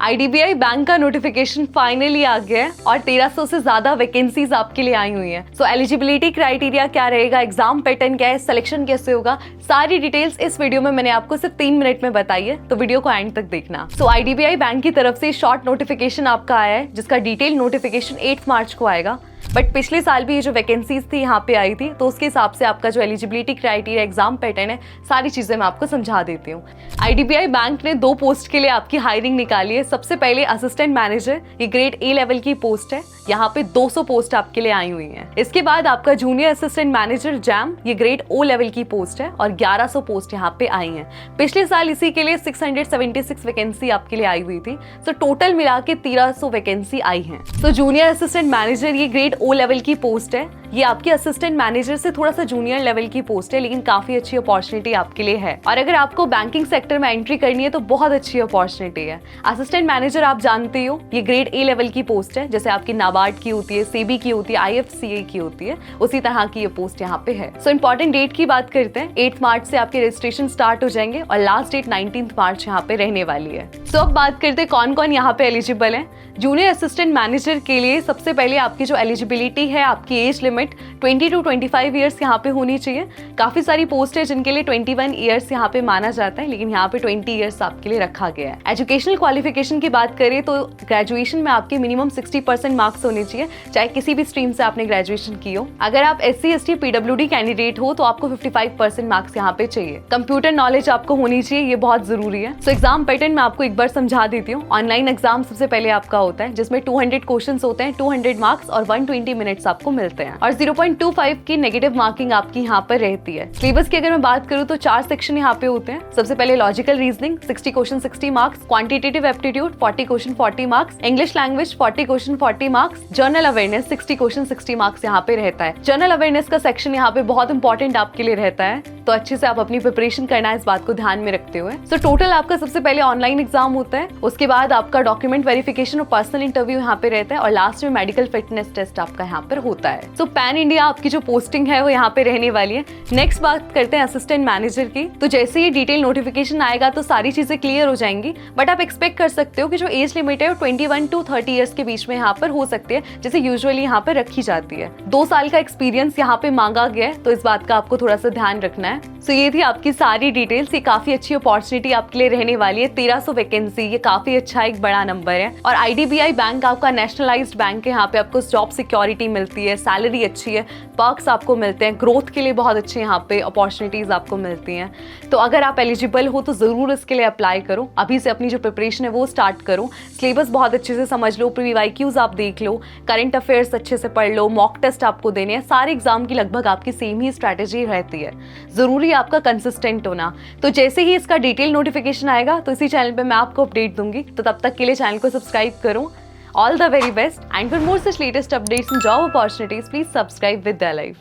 IDBI bank का notification finally आ गया है और 1300 से ज्यादा वैकेंसीज आपके लिए आई हुई हैं। सो एलिजिबिलिटी क्राइटेरिया क्या रहेगा, एग्जाम पैटर्न क्या है, सिलेक्शन कैसे होगा, सारी डिटेल्स इस वीडियो में मैंने आपको सिर्फ 3 मिनट में बताई है, तो वीडियो को एंड तक देखना। सो आईडीबीआई बैंक की तरफ से शॉर्ट नोटिफिकेशन आपका आया है, जिसका डिटेल नोटिफिकेशन 8 मार्च को आएगा। बट पिछले साल भी ये जो वैकेंसीज थी यहाँ पे आई थी, तो उसके हिसाब से आपका जो एलिजिबिलिटी क्राइटेरिया, एग्जाम पैटर्न है, सारी चीजें मैं आपको समझा देती हूँ। आईडीबीआई बैंक ने 2 पोस्ट के लिए आपकी हायरिंग निकाली है। सबसे पहले असिस्टेंट मैनेजर, ये ग्रेड ए लेवल की पोस्ट है, यहाँ पे 200 पोस्ट आपके लिए आई हुई हैं। इसके बाद आपका जूनियर असिस्टेंट मैनेजर जैम, ये ग्रेड ओ लेवल की पोस्ट है और 1100 पोस्ट यहाँ पे आई हैं। पिछले साल इसी के लिए 676 वैकेंसी आपके लिए आई हुई थी। सो टोटल मिला के 1300 वैकेंसी आई हैं। तो जूनियर असिस्टेंट मैनेजर ये ग्रेड ओ लेवल की पोस्ट है, ये आपके असिस्टेंट मैनेजर से थोड़ा सा जूनियर लेवल की पोस्ट है, लेकिन काफी अच्छी अपॉर्चुनिटी आपके लिए है। और अगर आपको बैंकिंग सेक्टर में एंट्री करनी है तो बहुत अच्छी अपॉर्चुनिटी है। असिस्टेंट मैनेजर आप जानते हो, ये ग्रेड ए लेवल की पोस्ट है, जैसे आपकी नाबार्ड की होती है, सेबी की होती है, आईएफसीए की होती है, उसी तरह की ये पोस्ट यहाँ पे है। सो इंपॉर्टेंट डेट की बात करते हैं, 8 मार्च से आपके रजिस्ट्रेशन स्टार्ट हो जाएंगे और लास्ट डेट 19 मार्च यहाँ पे रहने वाली है। सो अब बात करते हैं कौन कौन यहाँ पे एलिजिबल है। जूनियर असिस्टेंट मैनेजर के लिए सबसे पहले आपकी जो एलिजिबिलिटी है, आपकी एज लिमिट 20 to 25 ईयर्स यहाँ पे होनी चाहिए। काफी सारी पोस्ट है जिनके लिए 21 ईयर्स यहाँ पे माना जाता है, लेकिन यहाँ पे 20 ईयर्स आपके लिए रखा गया है। एजुकेशनल क्वालिफिकेशन की बात करें तो ग्रेजुएशन में आपके मिनिमम 60% मार्क्स होने चाहिए, चाहे किसी भी स्ट्रीम से आपने ग्रेजुएशन की हो। अगर आप SC ST PWD कैंडिडेट हो तो आपको 55% मार्क्स यहाँ पे चाहिए। कंप्यूटर नॉलेज आपको होनी चाहिए, ये बहुत जरूरी है। सो एग्जाम पैटर्न मैं आपको एक बार समझा देती हूँ। ऑनलाइन एग्जाम सबसे पहले आपका होता है, जिसमें 200 क्वेश्चंस होते हैं, 200 मार्क्स और 120 मिनट्स आपको मिलते हैं और 0.25 की नेगेटिव मार्किंग आपकी यहाँ पर रहती है। सिलेबस की अगर मैं बात करूँ तो 4 सेक्शन यहाँ पे होते हैं। सबसे पहले logical reasoning 60 question 60 marks, quantitative aptitude 40 question 40 marks, English language 40 question 40 marks, journal awareness 60 question 60 marks यहाँ पे रहता है। जर्नल अवेयरनेस का सेक्शन यहाँ पे बहुत इंपॉर्टेंट आपके लिए रहता है, तो अच्छे से आप अपनी प्रिपरेशन करना है इस बात को ध्यान में रखते हुए। सो टोटल आपका सबसे पहले ऑनलाइन एग्जाम होता है, उसके बाद आपका डॉक्यूमेंट वेरिफिकेशन और पर्सनल इंटरव्यू यहाँ पे रहता है और लास्ट में मेडिकल फिटनेस टेस्ट आपका यहाँ पर होता है। सो पैन इंडिया आपकी जो पोस्टिंग है वो यहाँ पे रहने वाली है। नेक्स्ट बात करते हैं असिस्टेंट मैनेजर की। तो जैसे ही डिटेल नोटिफिकेशन आएगा तो सारी चीजें क्लियर हो जाएंगी, बट आप एक्सपेक्ट कर सकते हो कि जो एज लिमिट है वो 21 to 30 ईयर्स के बीच में यहाँ पर हो सकती है, जैसे यूजुअली यहाँ पर रखी जाती है। 2 साल का एक्सपीरियंस यहाँ पे मांगा गया है, तो इस बात का आपको थोड़ा सा ध्यान रखना है। सो ये थी आपकी सारी डिटेल्स। ये काफी अच्छी अपॉर्चुनिटी आपके लिए रहने वाली है। 1300 वैकेंसी, ये काफी अच्छा एक बड़ा नंबर है। और आईडीबीआई बैंक आपका नेशनलाइज्ड बैंक है, यहाँ पे आपको जॉब सिक्योरिटी मिलती है, सैलरी अच्छी है, पर्क्स आपको मिलते हैं, ग्रोथ के लिए बहुत अच्छे यहाँ पे अपॉर्चुनिटीज आपको मिलती हैं। तो अगर आप एलिजिबल हो तो जरूर इसके लिए अप्लाई करो। अभी से अपनी जो प्रिपरेशन है वो स्टार्ट करो। सिलेबस बहुत अच्छे से समझ लो, प्रीवाईक्यूज आप देख लो, करंट अफेयर्स अच्छे से पढ़ लो, मॉक टेस्ट आपको देने हैं। सारे एग्जाम की लगभग आपकी सेम ही स्ट्रैटेजी रहती है, जरूरी आपका कंसिस्टेंट होना। तो जैसे ही इसका डिटेल नोटिफिकेशन आएगा तो इसी चैनल पे मैं आपको अपडेट दूंगी, तो तब तक के लिए चैनल को सब्सक्राइब करो। All the very best, and for more such latest updates and job opportunities, please subscribe with Their Life.